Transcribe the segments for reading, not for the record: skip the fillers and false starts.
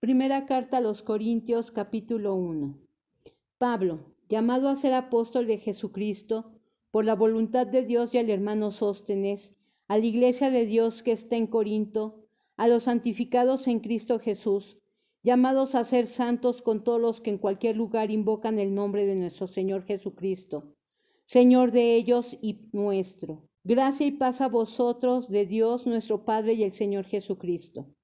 Primera carta a los Corintios, capítulo 1. Pablo, llamado a ser apóstol de Jesucristo, por la voluntad de Dios y al hermano Sóstenes, a la iglesia de Dios que está en Corinto, a los santificados en Cristo Jesús, llamados a ser santos con todos los que en cualquier lugar invocan el nombre de nuestro Señor Jesucristo, Señor de ellos y nuestro. Gracia y paz a vosotros de Dios nuestro Padre y el Señor Jesucristo.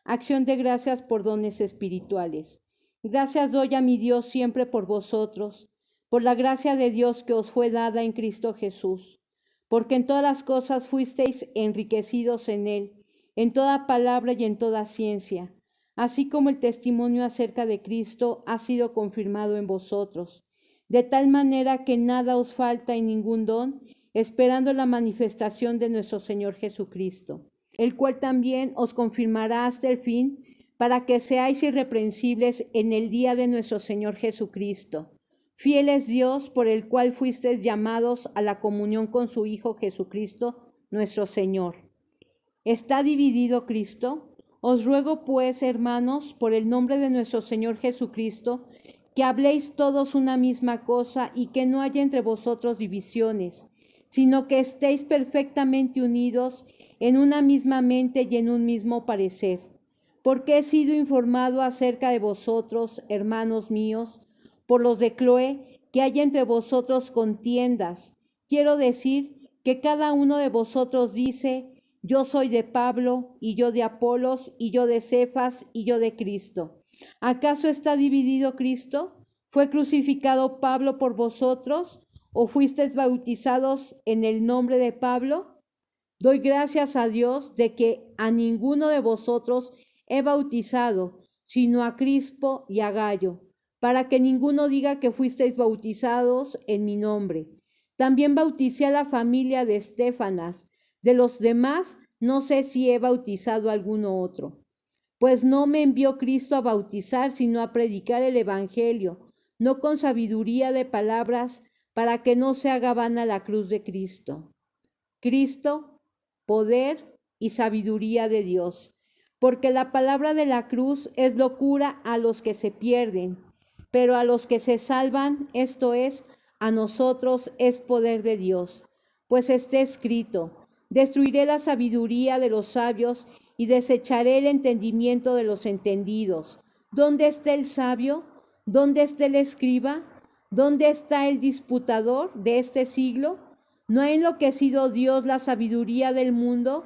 Acción de gracias por dones espirituales. Gracias doy a mi Dios siempre por vosotros, por la gracia de Dios que os fue dada en Cristo Jesús, porque en todas las cosas fuisteis enriquecidos en Él, en toda palabra y en toda ciencia, así como el testimonio acerca de Cristo ha sido confirmado en vosotros, de tal manera que nada os falta en ningún don, esperando la manifestación de nuestro Señor Jesucristo, el cual también os confirmará hasta el fin, para que seáis irreprensibles en el día de nuestro Señor Jesucristo. Fiel es Dios, por el cual fuisteis llamados a la comunión con su Hijo Jesucristo, nuestro Señor. ¿Está dividido Cristo? Os ruego pues, hermanos, por el nombre de nuestro Señor Jesucristo, que habléis todos una misma cosa y que no haya entre vosotros divisiones, sino que estéis perfectamente unidos en una misma mente y en un mismo parecer. Porque he sido informado acerca de vosotros, hermanos míos, por los de Cloé, que hay entre vosotros contiendas. Quiero decir que cada uno de vosotros dice: yo soy de Pablo, y yo de Apolos, y yo de Cefas, y yo de Cristo. ¿Acaso está dividido Cristo? ¿Fue crucificado Pablo por vosotros? ¿O fuisteis bautizados en el nombre de Pablo? Doy gracias a Dios de que a ninguno de vosotros he bautizado, sino a Crispo y a Gayo, para que ninguno diga que fuisteis bautizados en mi nombre. También bauticé a la familia de Estéfanas. De los demás, no sé si he bautizado a alguno otro. Pues no me envió Cristo a bautizar, sino a predicar el Evangelio, no con sabiduría de palabras, para que no se haga vana la cruz de Cristo. Cristo, poder y sabiduría de Dios, porque la palabra de la cruz es locura a los que se pierden, pero a los que se salvan, esto es, a nosotros es poder de Dios. Pues está escrito: destruiré la sabiduría de los sabios y desecharé el entendimiento de los entendidos. ¿Dónde está el sabio? ¿Dónde está el escriba? ¿Dónde está el disputador de este siglo? ¿No ha enloquecido Dios la sabiduría del mundo?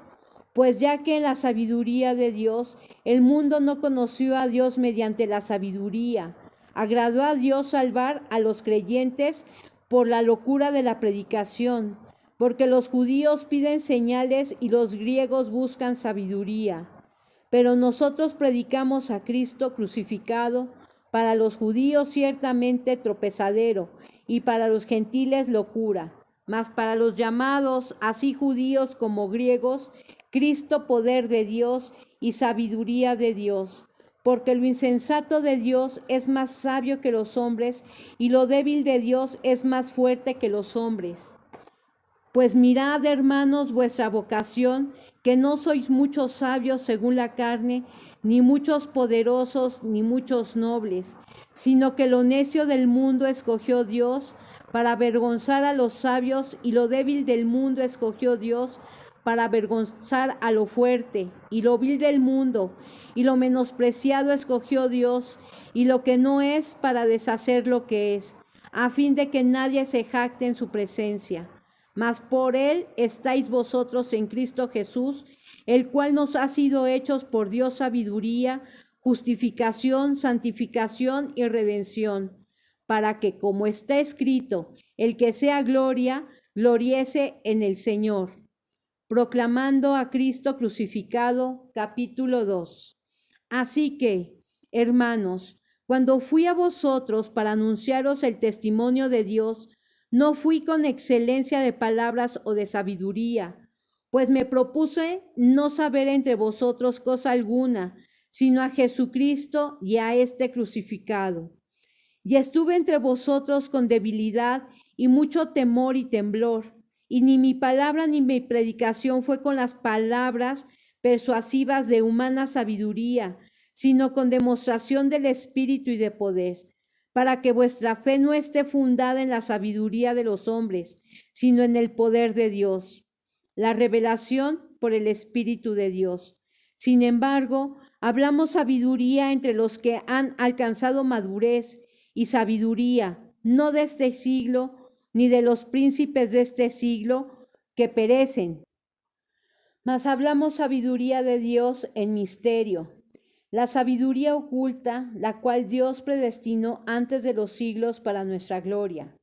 Pues ya que en la sabiduría de Dios el mundo no conoció a Dios mediante la sabiduría, agradó a Dios salvar a los creyentes por la locura de la predicación, porque los judíos piden señales y los griegos buscan sabiduría. Pero nosotros predicamos a Cristo crucificado, para los judíos ciertamente tropezadero, y para los gentiles locura, mas para los llamados, así judíos como griegos, Cristo poder de Dios y sabiduría de Dios. Porque lo insensato de Dios es más sabio que los hombres, y lo débil de Dios es más fuerte que los hombres. Pues mirad, hermanos, vuestra vocación, que no sois muchos sabios según la carne, ni muchos poderosos, ni muchos nobles, sino que lo necio del mundo escogió Dios para avergonzar a los sabios, y lo débil del mundo escogió Dios para avergonzar a lo fuerte, y lo vil del mundo, y lo menospreciado escogió Dios, y lo que no es para deshacer lo que es, a fin de que nadie se jacte en su presencia. Mas por él estáis vosotros en Cristo Jesús, el cual nos ha sido hechos por Dios sabiduría, justificación, santificación y redención, para que, como está escrito, el que sea gloria, gloriese en el Señor. Proclamando a Cristo crucificado, capítulo 2. Así que, hermanos, cuando fui a vosotros para anunciaros el testimonio de Dios, no fui con excelencia de palabras o de sabiduría, pues me propuse no saber entre vosotros cosa alguna, sino a Jesucristo y a este crucificado. Y estuve entre vosotros con debilidad y mucho temor y temblor, y ni mi palabra ni mi predicación fue con las palabras persuasivas de humana sabiduría, sino con demostración del Espíritu y de poder, para que vuestra fe no esté fundada en la sabiduría de los hombres, sino en el poder de Dios. La revelación por el Espíritu de Dios. Sin embargo, hablamos sabiduría entre los que han alcanzado madurez y sabiduría, no de este siglo, ni de los príncipes de este siglo que perecen, mas hablamos sabiduría de Dios en misterio, la sabiduría oculta, la cual Dios predestinó antes de los siglos para nuestra gloria,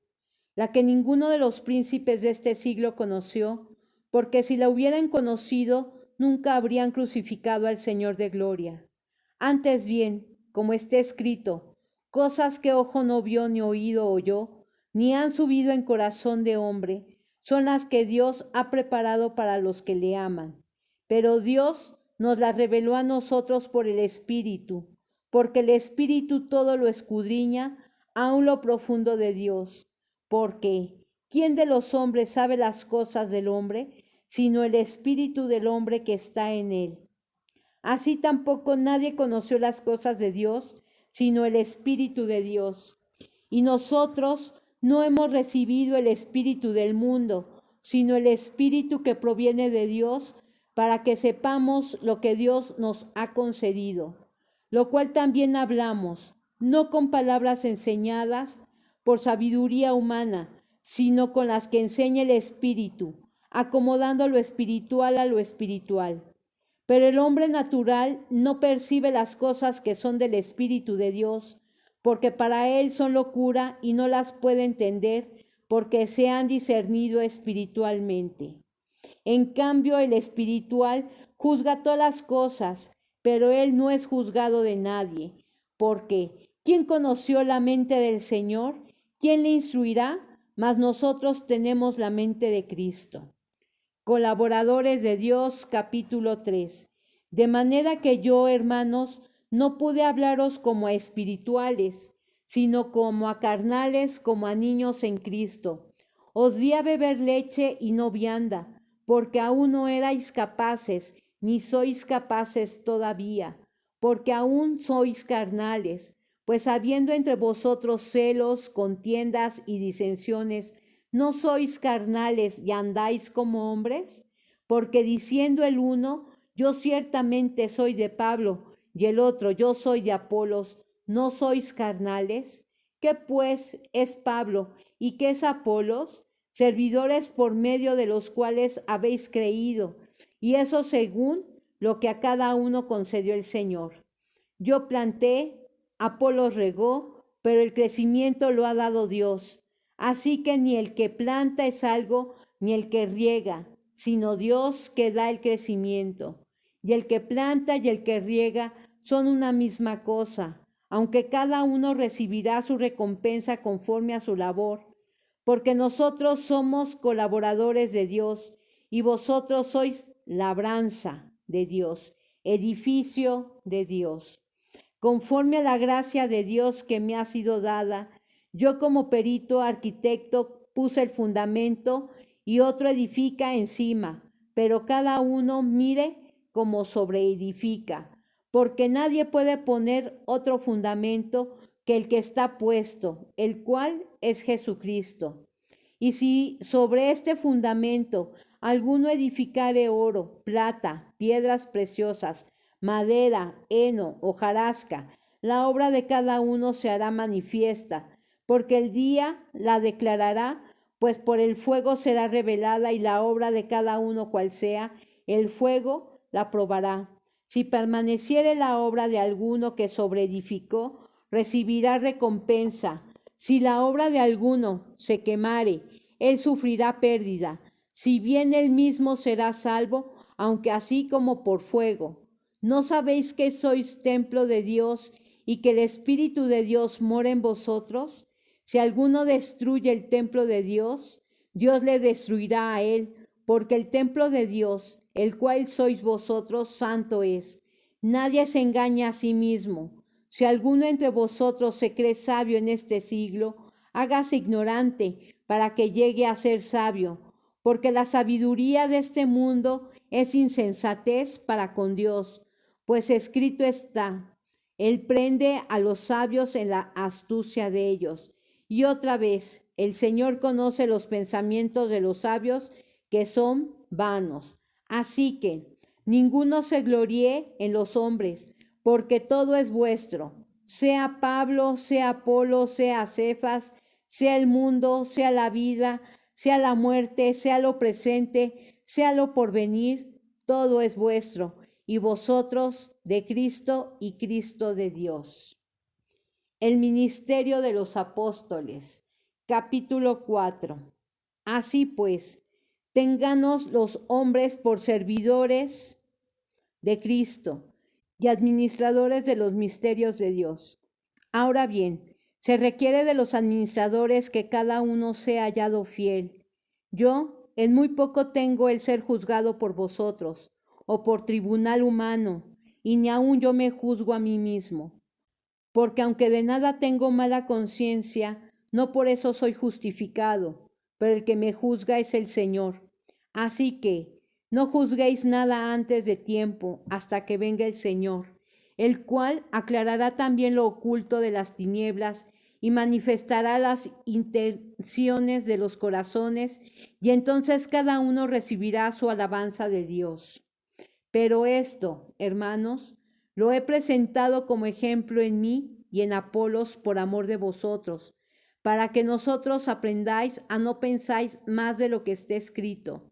la que ninguno de los príncipes de este siglo conoció, porque si la hubieran conocido, nunca habrían crucificado al Señor de gloria. Antes bien, como está escrito, cosas que ojo no vio ni oído oyó, ni han subido en corazón de hombre, son las que Dios ha preparado para los que le aman. Pero Dios nos las reveló a nosotros por el Espíritu, porque el Espíritu todo lo escudriña, aun lo profundo de Dios. Porque, ¿quién de los hombres sabe las cosas del hombre, sino el Espíritu del hombre que está en él? Así tampoco nadie conoció las cosas de Dios, sino el Espíritu de Dios. Y nosotros no hemos recibido el espíritu del mundo, sino el Espíritu que proviene de Dios, para que sepamos lo que Dios nos ha concedido, lo cual también hablamos, no con palabras enseñadas por sabiduría humana, sino con las que enseña el Espíritu, acomodando lo espiritual a lo espiritual. Pero el hombre natural no percibe las cosas que son del Espíritu de Dios, porque para él son locura y no las puede entender, porque se han discernido espiritualmente. En cambio, el espiritual juzga todas las cosas, pero él no es juzgado de nadie, porque ¿quién conoció la mente del Señor? ¿Quién le instruirá? Mas nosotros tenemos la mente de Cristo. Colaboradores de Dios, capítulo 3. De manera que yo, hermanos, no pude hablaros como a espirituales, sino como a carnales, como a niños en Cristo. Os di a beber leche y no vianda, porque aún no erais capaces, ni sois capaces todavía, porque aún sois carnales. Pues habiendo entre vosotros celos, contiendas y disensiones, ¿no sois carnales y andáis como hombres? Porque diciendo el uno, yo ciertamente soy de Pablo, y el otro, yo soy de Apolos, ¿no sois carnales? ¿Qué pues es Pablo y qué es Apolos? Servidores por medio de los cuales habéis creído, y eso según lo que a cada uno concedió el Señor. Yo planté, Apolos regó, pero el crecimiento lo ha dado Dios. Así que ni el que planta es algo, ni el que riega, sino Dios que da el crecimiento. Y el que planta y el que riega son una misma cosa, aunque cada uno recibirá su recompensa conforme a su labor. Porque nosotros somos colaboradores de Dios, y vosotros sois labranza de Dios, edificio de Dios. Conforme a la gracia de Dios que me ha sido dada, yo como perito arquitecto puse el fundamento y otro edifica encima, pero cada uno mire como sobreedifica, porque nadie puede poner otro fundamento que el que está puesto, el cual es Jesucristo. Y si sobre este fundamento alguno edificare oro, plata, piedras preciosas, madera, heno, hojarasca, la obra de cada uno se hará manifiesta, porque el día la declarará, pues por el fuego será revelada y la obra de cada uno cual sea, el fuego la probará. Si permaneciere la obra de alguno que sobreedificó, recibirá recompensa. Si la obra de alguno se quemare, él sufrirá pérdida, si bien él mismo será salvo, aunque así como por fuego. ¿No sabéis que sois templo de Dios y que el Espíritu de Dios mora en vosotros? Si alguno destruye el templo de Dios, Dios le destruirá a él, porque el templo de Dios, el cual sois vosotros, santo es. Nadie se engaña a sí mismo. Si alguno entre vosotros se cree sabio en este siglo, hágase ignorante para que llegue a ser sabio, porque la sabiduría de este mundo es insensatez para con Dios, pues escrito está, Él prende a los sabios en la astucia de ellos. Y otra vez, el Señor conoce los pensamientos de los sabios que son vanos. Así que ninguno se gloríe en los hombres, porque todo es vuestro, sea Pablo, sea Apolo, sea Cefas, sea el mundo, sea la vida, sea la muerte, sea lo presente, sea lo porvenir, todo es vuestro, y vosotros de Cristo y Cristo de Dios. El ministerio de los apóstoles, capítulo 4. Así pues, ténganos los hombres por servidores de Cristo y administradores de los misterios de Dios. Ahora bien, se requiere de los administradores que cada uno sea hallado fiel. Yo, en muy poco tengo el ser juzgado por vosotros, o por tribunal humano, y ni aun yo me juzgo a mí mismo. Porque aunque de nada tengo mala conciencia, no por eso soy justificado, pero el que me juzga es el Señor. Así que no juzguéis nada antes de tiempo, hasta que venga el Señor, el cual aclarará también lo oculto de las tinieblas y manifestará las intenciones de los corazones, y entonces cada uno recibirá su alabanza de Dios. Pero esto, hermanos, lo he presentado como ejemplo en mí y en Apolos por amor de vosotros, para que nosotros aprendáis a no pensáis más de lo que esté escrito.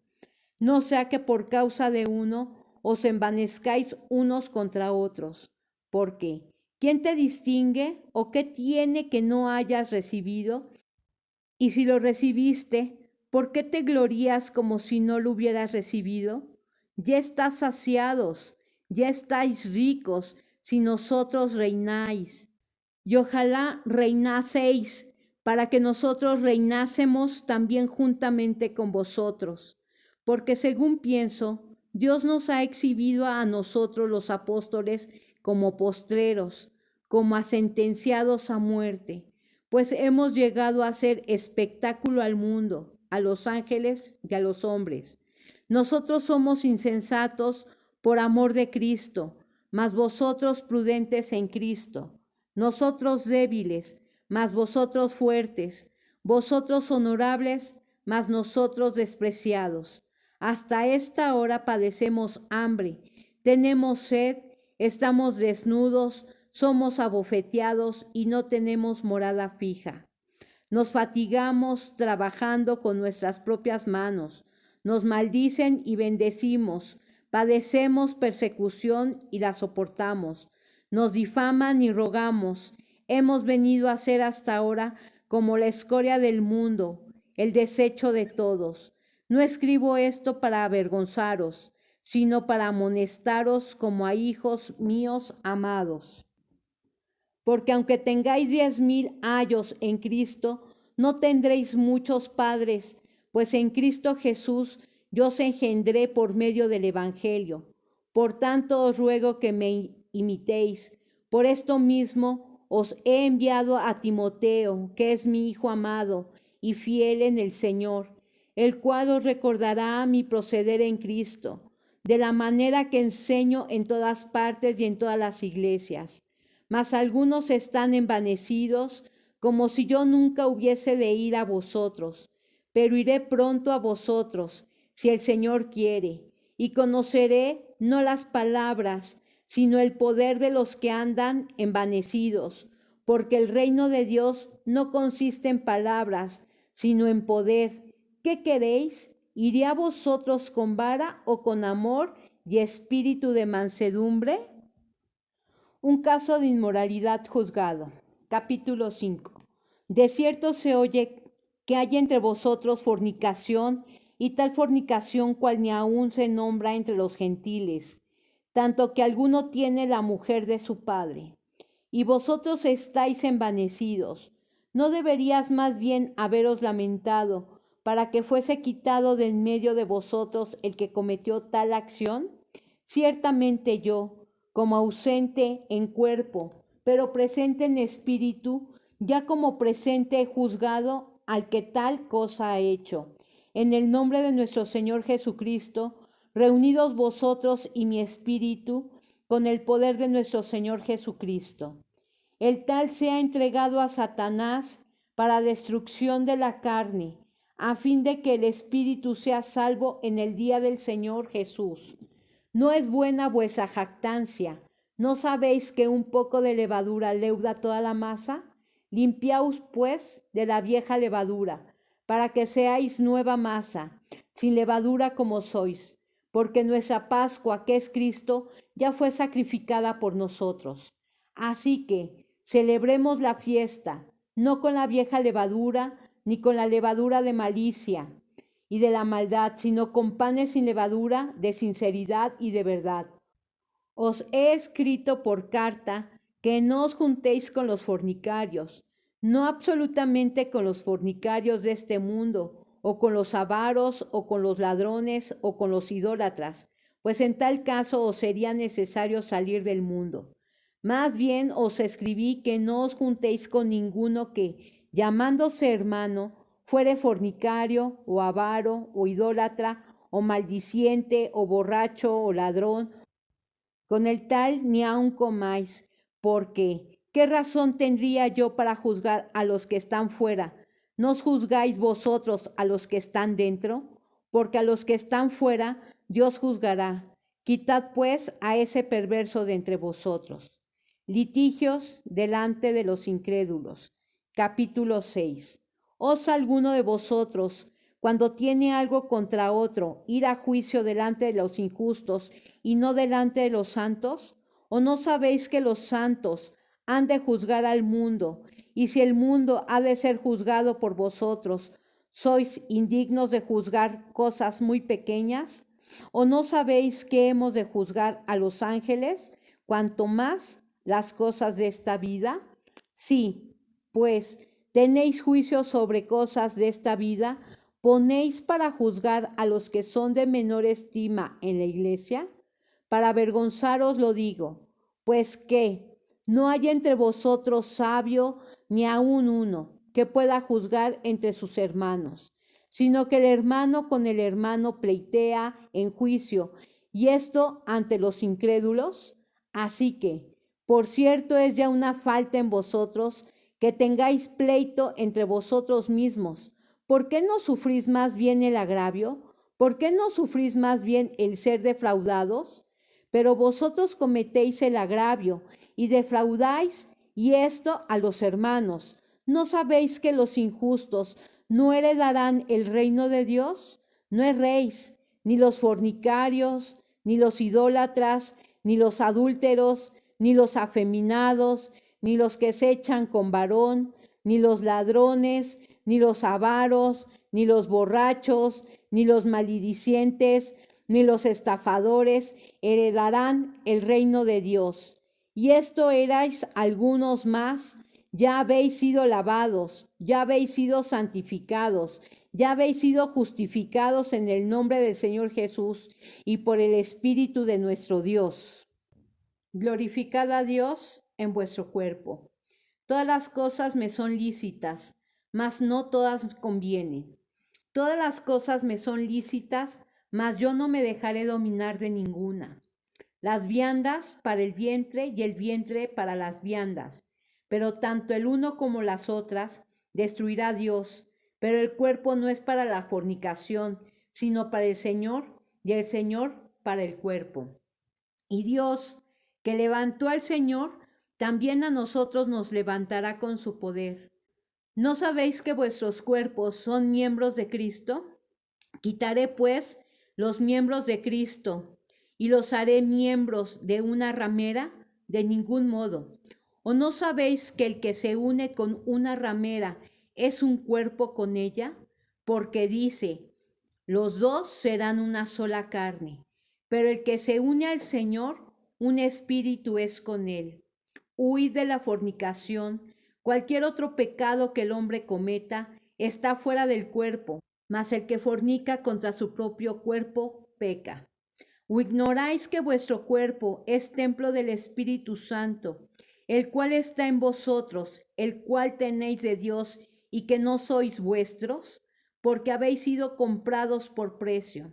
No sea que por causa de uno os envanezcáis unos contra otros. Porque, ¿quién te distingue o qué tiene que no hayas recibido? Y si lo recibiste, ¿por qué te glorías como si no lo hubieras recibido? Ya estás saciados, ya estáis ricos, si nosotros reináis. Y ojalá reinaseis, para que nosotros reinásemos también juntamente con vosotros. Porque según pienso, Dios nos ha exhibido a nosotros los apóstoles como postreros, como a sentenciados a muerte, pues hemos llegado a ser espectáculo al mundo, a los ángeles y a los hombres. Nosotros somos insensatos por amor de Cristo, mas vosotros prudentes en Cristo. Nosotros débiles, mas vosotros fuertes. Vosotros honorables, mas nosotros despreciados. Hasta esta hora padecemos hambre, tenemos sed, estamos desnudos, somos abofeteados y no tenemos morada fija. Nos fatigamos trabajando con nuestras propias manos, nos maldicen y bendecimos, padecemos persecución y la soportamos, nos difaman y rogamos. Hemos venido a ser hasta ahora como la escoria del mundo, el desecho de todos. No escribo esto para avergonzaros, sino para amonestaros como a hijos míos amados. Porque aunque tengáis 10,000 ayos en Cristo, no tendréis muchos padres, pues en Cristo Jesús yo os engendré por medio del Evangelio. Por tanto os ruego que me imitéis. Por esto mismo os he enviado a Timoteo, que es mi hijo amado y fiel en el Señor, el cual os recordará mi proceder en Cristo, de la manera que enseño en todas partes y en todas las iglesias. Mas algunos están envanecidos, como si yo nunca hubiese de ir a vosotros, pero iré pronto a vosotros, si el Señor quiere, y conoceré no las palabras, sino el poder de los que andan envanecidos, porque el reino de Dios no consiste en palabras, sino en poder. ¿Qué queréis? ¿Iré a vosotros con vara o con amor y espíritu de mansedumbre? Un caso de inmoralidad juzgado. Capítulo 5. De cierto se oye que hay entre vosotros fornicación, y tal fornicación cual ni aun se nombra entre los gentiles, tanto que alguno tiene la mujer de su padre. Y vosotros estáis envanecidos. ¿No deberías más bien haberos lamentado para que fuese quitado de en medio de vosotros el que cometió tal acción? Ciertamente yo, como ausente en cuerpo, pero presente en espíritu, ya como presente he juzgado al que tal cosa ha hecho. En el nombre de nuestro Señor Jesucristo, reunidos vosotros y mi espíritu, con el poder de nuestro Señor Jesucristo. El tal sea entregado a Satanás para destrucción de la carne, a fin de que el espíritu sea salvo en el día del Señor Jesús. No es buena vuestra jactancia. ¿No sabéis que un poco de levadura leuda toda la masa? Limpiaos, pues, de la vieja levadura, para que seáis nueva masa, sin levadura como sois, porque nuestra Pascua, que es Cristo, ya fue sacrificada por nosotros. Así que celebremos la fiesta, no con la vieja levadura, ni con la levadura de malicia y de la maldad, sino con panes sin levadura, de sinceridad y de verdad. Os he escrito por carta que no os juntéis con los fornicarios, no absolutamente con los fornicarios de este mundo, o con los avaros, o con los ladrones, o con los idólatras, pues en tal caso os sería necesario salir del mundo. Más bien os escribí que no os juntéis con ninguno que, llamándose hermano, fuere fornicario, o avaro, o idólatra, o maldiciente, o borracho, o ladrón. Con el tal ni aun comáis, porque ¿qué razón tendría yo para juzgar a los que están fuera? ¿No os juzgáis vosotros a los que están dentro? Porque a los que están fuera Dios juzgará. Quitad pues a ese perverso de entre vosotros. Litigios delante de los incrédulos. Capítulo 6. ¿Osa alguno de vosotros, cuando tiene algo contra otro, ir a juicio delante de los injustos y no delante de los santos? ¿O no sabéis que los santos han de juzgar al mundo? Y si el mundo ha de ser juzgado por vosotros, ¿sois indignos de juzgar cosas muy pequeñas? ¿O no sabéis que hemos de juzgar a los ángeles, cuanto más las cosas de esta vida? Sí, pues, ¿tenéis juicio sobre cosas de esta vida? ¿Ponéis para juzgar a los que son de menor estima en la iglesia? Para avergonzaros lo digo, pues que no hay entre vosotros sabio ni aun uno que pueda juzgar entre sus hermanos, sino que el hermano con el hermano pleitea en juicio, y esto ante los incrédulos. Así que, por cierto, es ya una falta en vosotros que tengáis pleito entre vosotros mismos. ¿Por qué no sufrís más bien el agravio? ¿Por qué no sufrís más bien el ser defraudados? Pero vosotros cometéis el agravio y defraudáis, y esto a los hermanos. ¿No sabéis que los injustos no heredarán el reino de Dios? No erréis, ni los fornicarios, ni los idólatras, ni los adúlteros, ni los afeminados, ni los que se echan con varón, ni los ladrones, ni los avaros, ni los borrachos, ni los maledicientes, ni los estafadores heredarán el reino de Dios. Y esto erais algunos más, ya habéis sido lavados, ya habéis sido santificados, ya habéis sido justificados en el nombre del Señor Jesús y por el Espíritu de nuestro Dios. Glorificad a Dios en vuestro cuerpo. Todas las cosas me son lícitas, mas no todas convienen. Todas las cosas me son lícitas, mas yo no me dejaré dominar de ninguna. Las viandas para el vientre y el vientre para las viandas, pero tanto el uno como las otras destruirá Dios. Pero el cuerpo no es para la fornicación, sino para el Señor, y el Señor para el cuerpo. Y Dios, que levantó al Señor, también a nosotros nos levantará con su poder. ¿No sabéis que vuestros cuerpos son miembros de Cristo? Quitaré, pues, los miembros de Cristo y los haré miembros de una ramera. De ningún modo. ¿O no sabéis que el que se une con una ramera es un cuerpo con ella? Porque dice, los dos serán una sola carne. Pero el que se une al Señor, un espíritu es con él. Huid de la fornicación. Cualquier otro pecado que el hombre cometa está fuera del cuerpo, mas el que fornica contra su propio cuerpo peca. ¿O ignoráis que vuestro cuerpo es templo del Espíritu Santo, el cual está en vosotros, el cual tenéis de Dios, y que no sois vuestros? Porque habéis sido comprados por precio.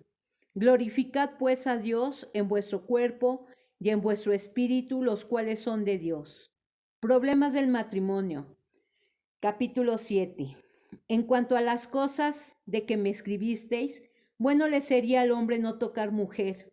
Glorificad pues a Dios en vuestro cuerpo y en vuestro espíritu, los cuales son de Dios. Problemas del matrimonio. Capítulo 7. En cuanto a las cosas de que me escribisteis, bueno le sería al hombre no tocar mujer,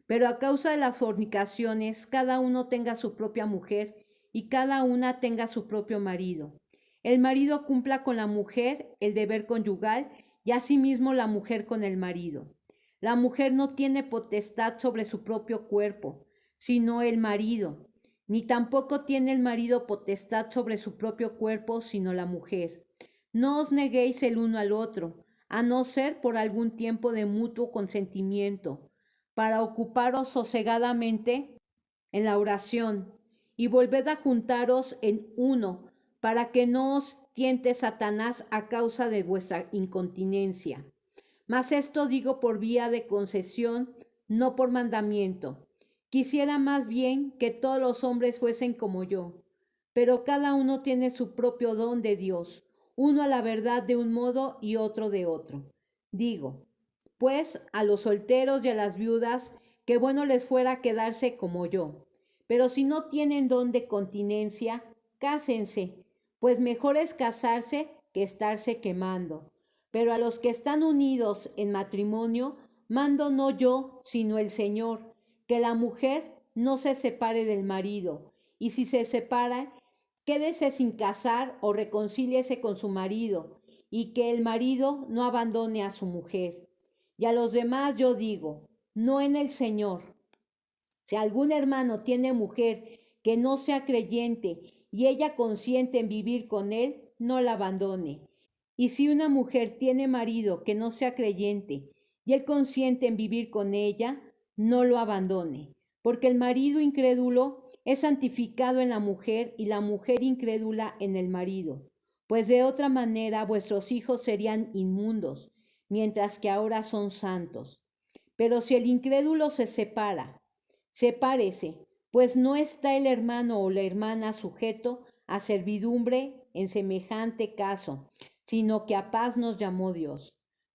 pero a causa de las fornicaciones, cada uno tenga su propia mujer y cada una tenga su propio marido. El marido cumpla con la mujer el deber conyugal y asimismo la mujer con el marido. La mujer no tiene potestad sobre su propio cuerpo, sino el marido, ni tampoco tiene el marido potestad sobre su propio cuerpo, sino la mujer. No os neguéis el uno al otro, a no ser por algún tiempo de mutuo consentimiento, para ocuparos sosegadamente en la oración, y volved a juntaros en uno, para que no os tiente Satanás a causa de vuestra incontinencia. Mas esto digo por vía de concesión, no por mandamiento. Quisiera más bien que todos los hombres fuesen como yo, pero cada uno tiene su propio don de Dios, uno a la verdad de un modo y otro de otro. Digo, pues, a los solteros y a las viudas, que bueno les fuera quedarse como yo. Pero si no tienen don de continencia, cásense, pues mejor es casarse que estarse quemando. Pero a los que están unidos en matrimonio, mando no yo, sino el Señor, que la mujer no se separe del marido, y si se separa, quédese sin casar o reconcíliese con su marido, y que el marido no abandone a su mujer. Y a los demás yo digo, no en el Señor. Si algún hermano tiene mujer que no sea creyente y ella consiente en vivir con él, no la abandone. Y si una mujer tiene marido que no sea creyente y él consiente en vivir con ella, no lo abandone. Porque el marido incrédulo es santificado en la mujer y la mujer incrédula en el marido. Pues de otra manera vuestros hijos serían inmundos, mientras que ahora son santos. Pero si el incrédulo se separa, sepárese, pues no está el hermano o la hermana sujeto a servidumbre en semejante caso, sino que a paz nos llamó Dios.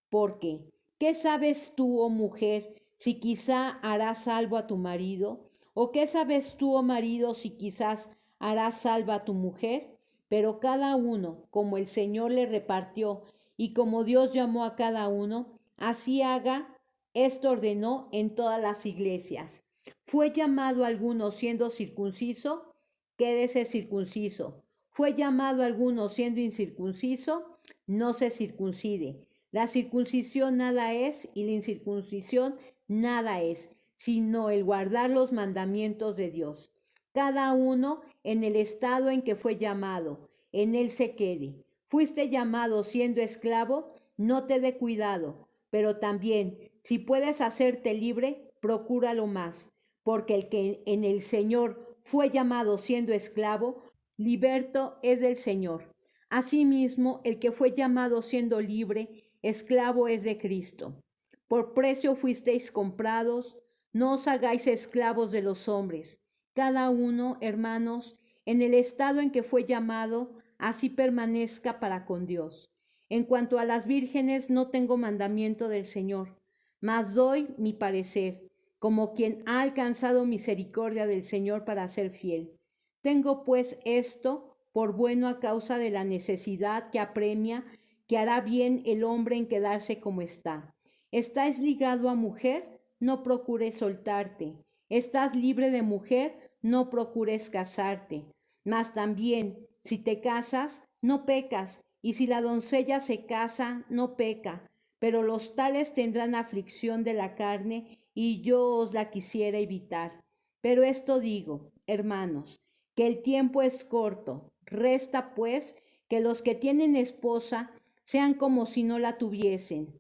Porque, ¿qué sabes tú, oh mujer, si quizá harás salvo a tu marido? ¿O qué sabes tú, oh marido, si quizás harás salvo a tu mujer? Pero cada uno, como el Señor le repartió y como Dios llamó a cada uno, así haga. Esto ordenó en todas las iglesias. Fue llamado alguno siendo circunciso, quédese circunciso. Fue llamado alguno siendo incircunciso, no se circuncide. La circuncisión nada es y la incircuncisión nada es, sino el guardar los mandamientos de Dios. Cada uno en el estado en que fue llamado, en él se quede. Fuiste llamado siendo esclavo, no te dé cuidado, pero también, si puedes hacerte libre, procúralo más, porque el que en el Señor fue llamado siendo esclavo, liberto es del Señor. Asimismo, el que fue llamado siendo libre, esclavo es de Cristo. Por precio fuisteis comprados, no os hagáis esclavos de los hombres. Cada uno, hermanos, en el estado en que fue llamado, así permanezca para con Dios. En cuanto a las vírgenes, no tengo mandamiento del Señor, mas doy mi parecer, como quien ha alcanzado misericordia del Señor para ser fiel. Tengo pues esto por bueno a causa de la necesidad que apremia, que hará bien el hombre en quedarse como está. ¿Estás ligado a mujer? No procures soltarte. ¿Estás libre de mujer? No procures casarte. Mas también, si te casas, no pecas, y si la doncella se casa, no peca, pero los tales tendrán aflicción de la carne, y yo os la quisiera evitar. Pero esto digo, hermanos, que el tiempo es corto. Resta, pues, que los que tienen esposa sean como si no la tuviesen,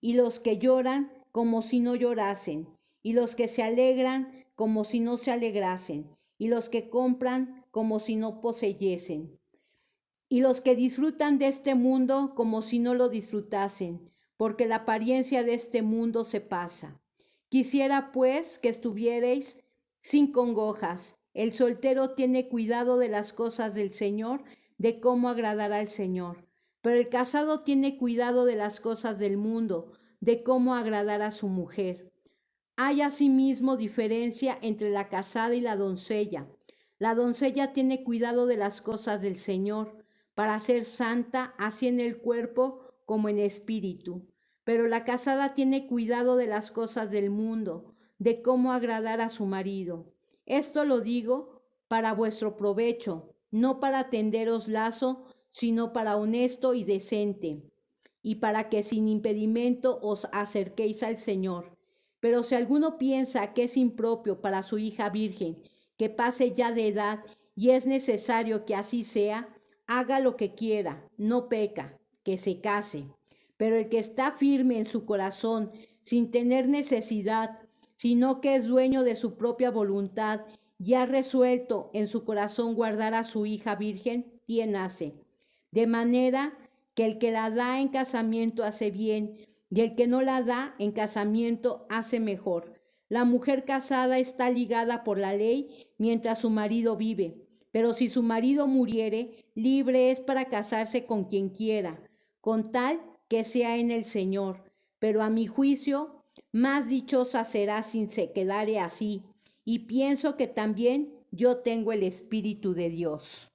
y los que lloran como si no llorasen, y los que se alegran como si no se alegrasen, y los que compran como si no poseyesen, y los que disfrutan de este mundo como si no lo disfrutasen, porque la apariencia de este mundo se pasa. Quisiera, pues, que estuvierais sin congojas. El soltero tiene cuidado de las cosas del Señor, de cómo agradará al Señor. Pero el casado tiene cuidado de las cosas del mundo, de cómo agradar a su mujer. Hay asimismo diferencia entre la casada y la doncella. La doncella tiene cuidado de las cosas del Señor, para ser santa, así en el cuerpo como en espíritu. Pero la casada tiene cuidado de las cosas del mundo, de cómo agradar a su marido. Esto lo digo para vuestro provecho, no para tenderos lazo, sino para honesto y decente, y para que sin impedimento os acerquéis al Señor. Pero si alguno piensa que es impropio para su hija virgen, que pase ya de edad, y es necesario que así sea, haga lo que quiera, no peca, que se case. Pero el que está firme en su corazón, sin tener necesidad, sino que es dueño de su propia voluntad, y ha resuelto en su corazón guardar a su hija virgen, bien hace. De manera que el que la da en casamiento hace bien, y el que no la da en casamiento hace mejor. La mujer casada está ligada por la ley mientras su marido vive, pero si su marido muriere, libre es para casarse con quien quiera, con tal que sea en el Señor. Pero a mi juicio, más dichosa será si se quedare así, y pienso que también yo tengo el Espíritu de Dios.